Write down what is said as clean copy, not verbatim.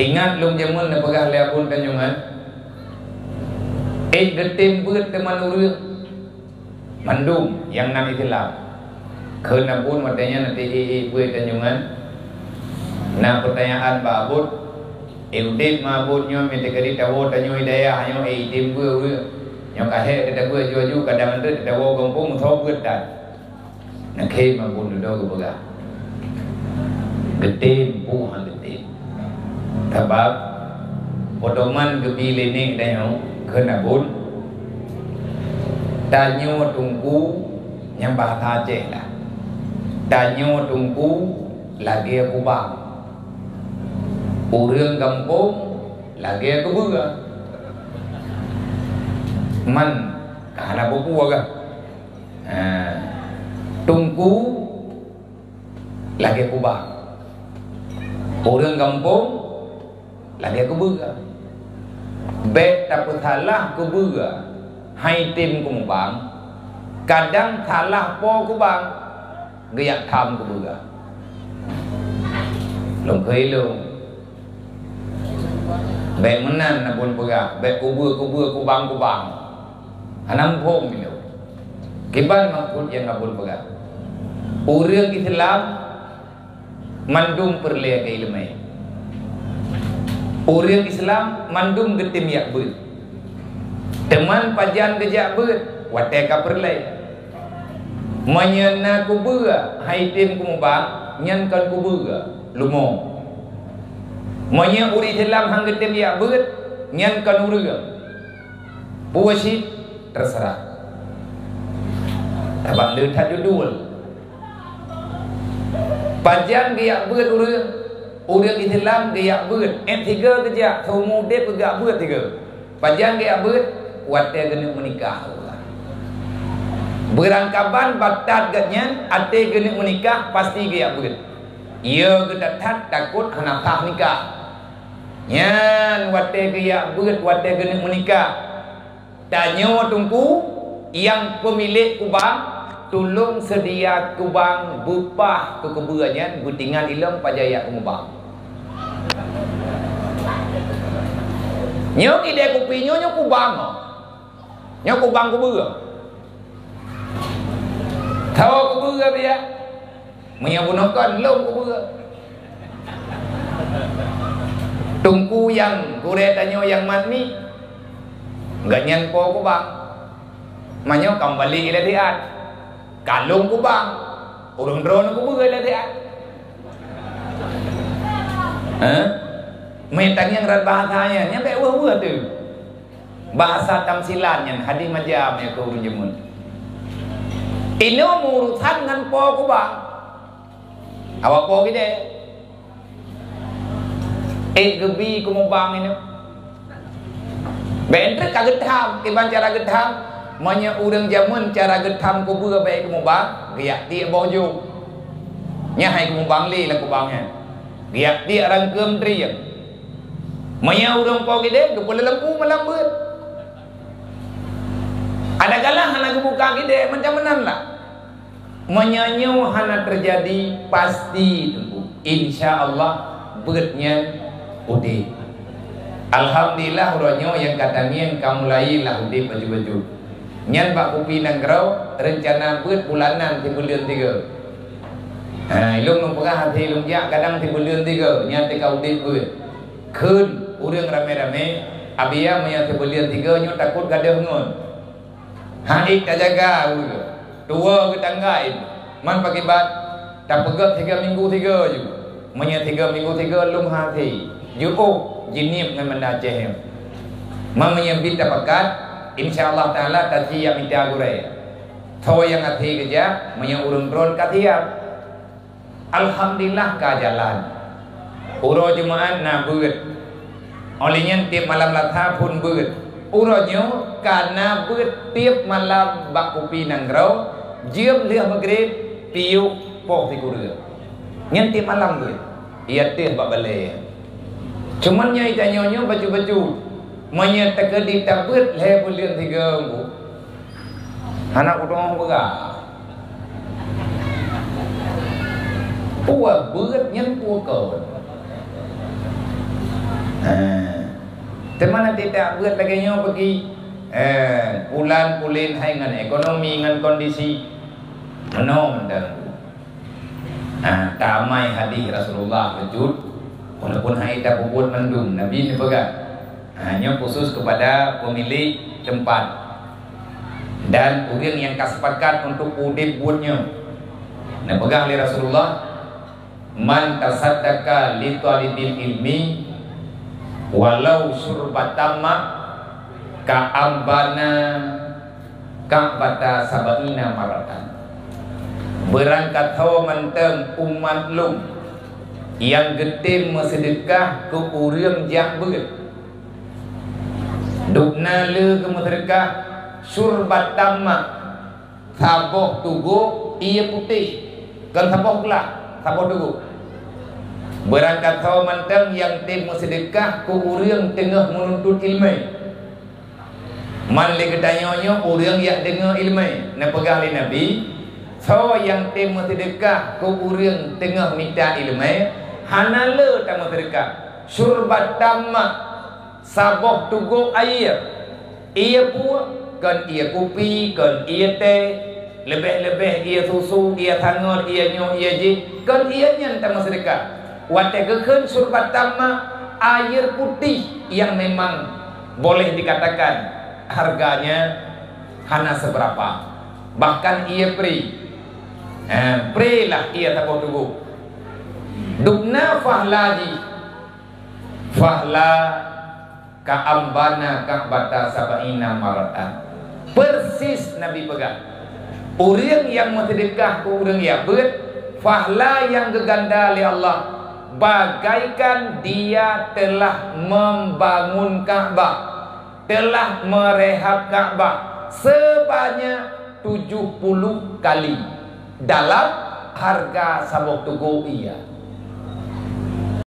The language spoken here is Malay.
Ingat lung jamun na pagah leapun tanjungan. Getim beut teman urang. Mandum yang nam Islam. Keuna pun matanya nanti beut tanjungan. Nah pertanyaan babut. Udit mabut nyo minta kadi tawo tanyo daya hanyo tim beut urang. Nyo kahe kita beut juju kadang ande tawo kampung thau beut dan. Nak ke mabut do ke pagah. Getim buhan getim. Sebab podoman gebili ni dayo kena bun tanyo tungku yang bahasa Aceh lah tanyo tungku lagi aku bang urang kampung lagi aku buga man karena buku agak tungku lagi aku bang urang kampung lagi aku buga bet tapi salah aku buga hai tim ku bang kadang salah po ku bang gaya tham ku buga long khơi luôn bet menan na pun buga bet ku bang hanam phom milo kiban maksud yang ngabul buga urang Islam mandum perle ke ilmu orang Islam mandum getim yak beut. Teman pajan gejak beut, wate ka perlai. Menyena ku beura, hai tim ku bang, nyan kan ku beura, lumo. Menya uri Islam hang getim yak beut, nyan kan urang. Puasit terserah. Tabang deut hat dudul. Pajan gejak beut urang. Orang Islam gaya beut, tiga kerja, semua dia pegak beut tiga. Panjang gaya beut, wadah kena menikah. Berangkapan batat gatnya, ate kena menikah pasti gaya beut. Ia kedatat takut anak tak nikah. Nyan wadah gaya beut, wadah kena menikah. Tanya tungku yang pemilik kubang tolong sedia kubang bupah ke kebuannya butingan ilmu pajaya kumubang. Nhớ cái đe cục pi nhớ cục băng à nhớ cục băng của bưa thao của bưa bây giờ mình muốn nó con lông của bưa tungku yang kureta nyo yang mati ganyan po của băng mà nhớ cầm bali là thế ăn cả lông của băng urang drone của bưa là thế ăn Metang yang rat bahasanya nyampe wah tu bahasa tamsilannya hadis majam ya kau runjumun ini urusan dengan po ku bang awak po gede gebi ku mau bang ini bentre kaget ham tiban cara getham manya urang jamun cara getham ku bua baik ku mau bang giak ti bojo nya hai ku mau bang li lah ku bangnya giak ti rangkeum tri Maya urang po gede, kepala lempu malam beut. Ada galah hana kebuka gede, macam mana lah. Menyanyi hana terjadi pasti tunggu. Insya Allah beutnya udah. Alhamdulillah ronyo yang katanya kamu mulai lah udah baju-baju. Nyan pak kupi nanggrau rencana beut bulanan di bulan 3. Ilung numpukah hati ilung ya kadang di bulan 3 nyan tika udah beut. Kun urang rame-rame abia maya tebulian 3 nyo takut gadah ngon haik tak jaga tua ke tanggain man pakai bat tak pegat 3 minggu 3 je maya 3 minggu 3 lum hati juo jinip ngan menaceh man maya bit tapakat insyaallah taala tadi yang minta gurai tho yang hati kerja maya urang drone katiap alhamdulillah ka jalan uro jemaah na beut olehnya tiap malam latha pun beut uronyo karena beut tiap malam bak kopi nanggrau jiam liah maghrib piu pok ti kureu nyen tiap malam beut ia tiap bak balai cuman nyai tanyonyo baju-baju manya tekedi tak beut le bulian 3 bu anak udong bega puah beut nyen puah kau Temana tidak buat lagi nyo pergi bulan pulin hai ngan ekonomi ngan kondisi menom dan tamai hadis Rasulullah kejut walaupun hai tak bubut mendung Nabi ni pegang hanya khusus kepada pemilik tempat dan orang yang kasepakat untuk udip buatnya. Nah pegang oleh Rasulullah, man tasaddaqa li talibil ilmi walau surbatamma ka'ambana ka'bata sabaina maratan. Berangkat hawa mentem umat lum yang getim sedekah ke urang jak beut. Dukna le ke sedekah surbatamma saboh tugu ia putih kan saboh pula saboh tugu. Berangkat hawa mentem yang tim sedekah ke urang tengah menuntut ilmu. Man le ketanyanya orang yang dengar ilmu nak pegang oleh Nabi. So yang tema sedekah ke orang tengah minta ilmu hanala tamu sedekah surbat tamma saboh tugu air ia pun kan ia kopi kan ia teh lebih-lebih ia susu ia tangan ia nyo ia je kan ia nyan tamu sedekah wategekeun surbat tamma air putih yang memang boleh dikatakan harganya hana seberapa, bahkan ia pri lah ia tak tugu dukna fahlaji fahla ka'ambana ka'bata sabaina maratan. Persis Nabi pegang orang yang sedekah ke orang yang beut fahla yang geganda oleh Allah bagaikan dia telah membangun Ka'bah, telah merehab Ka'bah sebanyak 70 kali dalam harga sabuk tugu ia.